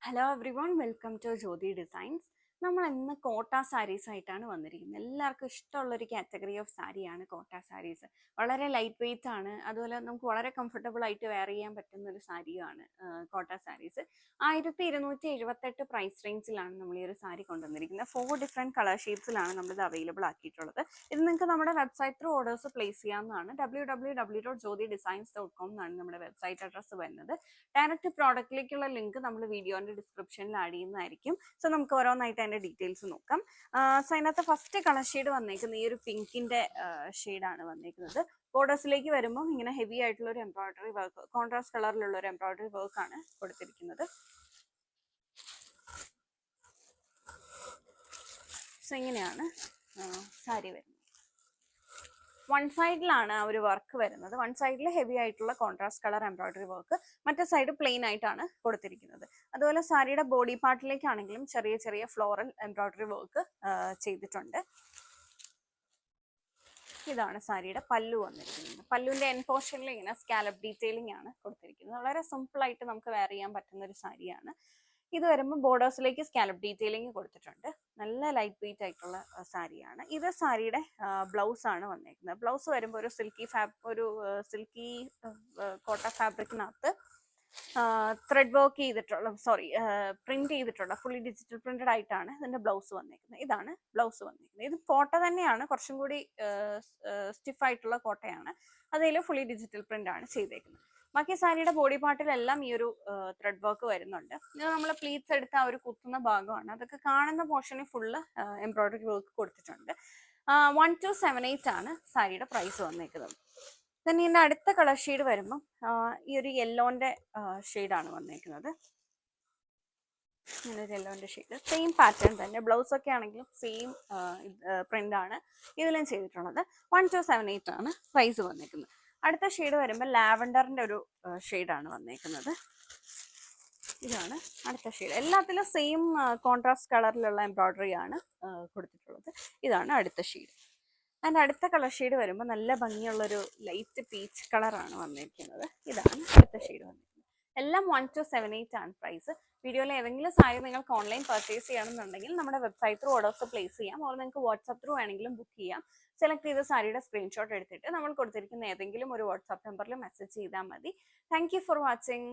Hello everyone, welcome to Jyothi designs. നമ്മൾ ഇന്ന് കോട്ട സാരീസ് ആയിട്ടാണ് വന്നിരിക്കുന്നത്. എല്ലാവർക്കും ഇഷ്ടമുള്ളൊരു കാറ്റഗറി ഓഫ് സാരിയാണ് കോട്ട സാരീസ്. വളരെ ലൈറ്റ് വെയ്റ്റ് ആണ്, അതുപോലെ നമുക്ക് വളരെ കംഫർട്ടബിൾ ആയിട്ട് വെയർ ചെയ്യാൻ പറ്റുന്ന ഒരു സാരിയാണ് കോട്ട സാരീസ്. 1278 പ്രൈസ് റേഞ്ചിലാണ് നമ്മൾ ഈ ഒരു സാരി കൊണ്ടുവന്നിരിക്കുന്നത്. 4 ഡിഫറെൻറ്റ് കളർ ഷെയ്ഡ്സിലാണ് നമ്മളിത് അവൈലബിൾ ആക്കിയിട്ടുള്ളത്. ഇത് നിങ്ങൾക്ക് നമ്മുടെ വെബ്സൈറ്റ് ത്രൂ ഓർഡേഴ്സ് പ്ലേസ് ചെയ്യാവുന്നതാണ്. www.jyotidesigns.com എന്നാണ് നമ്മുടെ വെബ്സൈറ്റ് അഡ്രസ്സ് വരുന്നത്. ഡയറക്റ്റ് പ്രോഡക്റ്റിലേക്കുള്ള ലിങ്ക് നമ്മൾ വീഡിയോന്റെ ഡിസ്ക്രിപ്ഷനിൽ ആഡ് ചെയ്യുന്നതായിരിക്കും. സോ നമുക്ക് ഓരോന്നായിട്ട് അതിന്റെ ഡീറ്റെയിൽസ് നോക്കാം. സോ അതിനകത്ത് ഫസ്റ്റ് കളർ ഷെയ്ഡ് വന്നേക്കുന്നത് ഈ ഒരു പിങ്കിന്റെ ഷെയ്ഡാണ് വന്നേക്കുന്നത്. ബോർഡേഴ്സിലേക്ക് വരുമ്പോൾ ഇങ്ങനെ ഹെവി ആയിട്ടുള്ള ഒരു എംബ്രോയിഡറി വർക്ക്, കോൺട്രാസ്റ്റ് കളറിലുള്ള ഒരു എംബ്രോയിഡറി വർക്ക് ആണ് കൊടുത്തിരിക്കുന്നത്. സോ ഇങ്ങനെയാണ് സാരി വരുന്നത്. വൺ സൈഡിലാണ് ആ ഒരു വർക്ക് വരുന്നത്. വൺ സൈഡിൽ ഹെവി ആയിട്ടുള്ള കോൺട്രാസ്റ്റ് കളർ എംബ്രോയിഡറി വർക്ക്, മറ്റേ സൈഡ് പ്ലെയിൻ ആയിട്ടാണ് കൊടുത്തിരിക്കുന്നത്. അതുപോലെ സാരിയുടെ ബോഡി പാർട്ടിലേക്കാണെങ്കിലും ചെറിയ ചെറിയ ഫ്ലോറൽ എംബ്രോയിഡറി വർക്ക് ചെയ്തിട്ടുണ്ട്. ഇതാണ് സാരിയുടെ പല്ലു വന്നിരിക്കുന്നത്. പല്ലുവിന്റെ എൻ പോർഷനിൽ ഇങ്ങനെ സ്കാലപ്പ് ഡീറ്റെയിലിംഗ് ആണ് കൊടുത്തിരിക്കുന്നത്. വളരെ സിമ്പിൾ ആയിട്ട് നമുക്ക് വെയർ ചെയ്യാൻ പറ്റുന്ന ഒരു സാരിയാണ്. ഇത് വരുമ്പോൾ ബോർഡേഴ്സിലേക്ക് സ്കാലപ്പ് ഡീറ്റെയിലിംഗ് കൊടുത്തിട്ടുണ്ട്. നല്ല ലൈറ്റ് വെയിറ്റ് ആയിട്ടുള്ള സാരിയാണ്. ഇത് സാരിയുടെ ബ്ലൗസ് ആണ് വന്നേക്കുന്നത്. ബ്ലൗസ് വരുമ്പോൾ ഒരു സിൽക്കി കോട്ട ഫാബ്രിക്കിനകത്ത് ത്രെഡ് വർക്ക് ചെയ്തിട്ടുള്ള പ്രിന്റ് ചെയ്തിട്ടുള്ള ഫുള്ളി ഡിജിറ്റൽ പ്രിന്റഡ് ആയിട്ടാണ് ഇതിന്റെ ബ്ലൗസ് വന്നേക്കുന്നത്. ഇതാണ് ബ്ലൗസ് വന്നേക്കുന്നത്. ഇത് കോട്ട തന്നെയാണ്, കുറച്ചും കൂടി സ്റ്റിഫ് ആയിട്ടുള്ള കോട്ടയാണ്. അതിൽ ഫുള്ളി ഡിജിറ്റൽ പ്രിന്റ് ആണ് ചെയ്തേക്കുന്നത്. ബാക്കി സാരിയുടെ ബോഡി പാർട്ടിലെല്ലാം ഈ ഒരു ത്രെഡ് വർക്ക് വരുന്നുണ്ട്. ഇത് നമ്മൾ പ്ലീറ്റ്സ് എടുത്ത ആ ഒരു കുത്തുന്ന ഭാഗമാണ്. അതൊക്കെ കാണുന്ന പോർഷനിൽ ഫുള്ള് എംബ്രോയിഡറി വർക്ക് കൊടുത്തിട്ടുണ്ട്. 1278 ആണ് സാരിയുടെ പ്രൈസ് വന്നേക്കുന്നത്. then ഇതിന്റെ അടുത്ത കളർ ഷെയ്ഡ് വരുമ്പോൾ ഈ ഒരു യെല്ലോന്റെ ഷെയ്ഡാണ് വന്നേക്കുന്നത്. ഇങ്ങനെ ഒരു യെല്ലോന്റെ ഷെയ്ഡ്, സെയിം പാറ്റേൺ തന്നെ. ബ്ലൗസ് ഒക്കെ ആണെങ്കിലും സെയിം പ്രിന്റ് ആണ് ഇതിലും ചെയ്തിട്ടുള്ളത്. 1278 ആണ് പ്രൈസ് വന്നേക്കുന്നത്. അടുത്ത ഷെയ്ഡ് വരുമ്പോൾ ലാവൻഡറിന്റെ ഒരു ഷെയ്ഡാണ് വന്നേക്കുന്നത്. ഇതാണ് അടുത്ത ഷെയ്ഡ്. എല്ലാത്തിലും സെയിം കോൺട്രാസ്റ്റ് കളറിലുള്ള എംബ്രോയിഡറി ആണ് കൊടുത്തിട്ടുള്ളത്. ഇതാണ് അടുത്ത ഷെയ്ഡ്. അതിൻ്റെ അടുത്ത കളർ ഷെയ്ഡ് വരുമ്പോൾ നല്ല ഭംഗിയുള്ളൊരു ലൈറ്റ് പീച്ച് കളറാണ് വന്നിരിക്കുന്നത്. ഇതാണ് അടുത്ത ഷെയ്ഡ് വന്നിരിക്കുന്നത്. എല്ലാം 1278 ആണ് പ്രൈസ്. വീഡിയോയിൽ ഏതെങ്കിലും സാരി നിങ്ങൾക്ക് ഓൺലൈൻ പർച്ചേസ് ചെയ്യണമെന്നുണ്ടെങ്കിൽ നമ്മുടെ വെബ്സൈറ്റ് ത്രൂ ഓർഡേഴ്സ് പ്ലേസ് ചെയ്യാം. ഓർ നിങ്ങൾക്ക് വാട്സാപ്പ് ത്രൂ വേണമെങ്കിലും ബുക്ക് ചെയ്യാം. സെലക്ട് ചെയ്ത സാരിയുടെ സ്ക്രീൻഷോട്ട് എടുത്തിട്ട് നമ്മൾ കൊടുത്തിരിക്കുന്ന ഏതെങ്കിലും ഒരു വാട്സാപ്പ് നമ്പറിൽ മെസ്സേജ് ചെയ്താൽ മതി. Thank you for watching.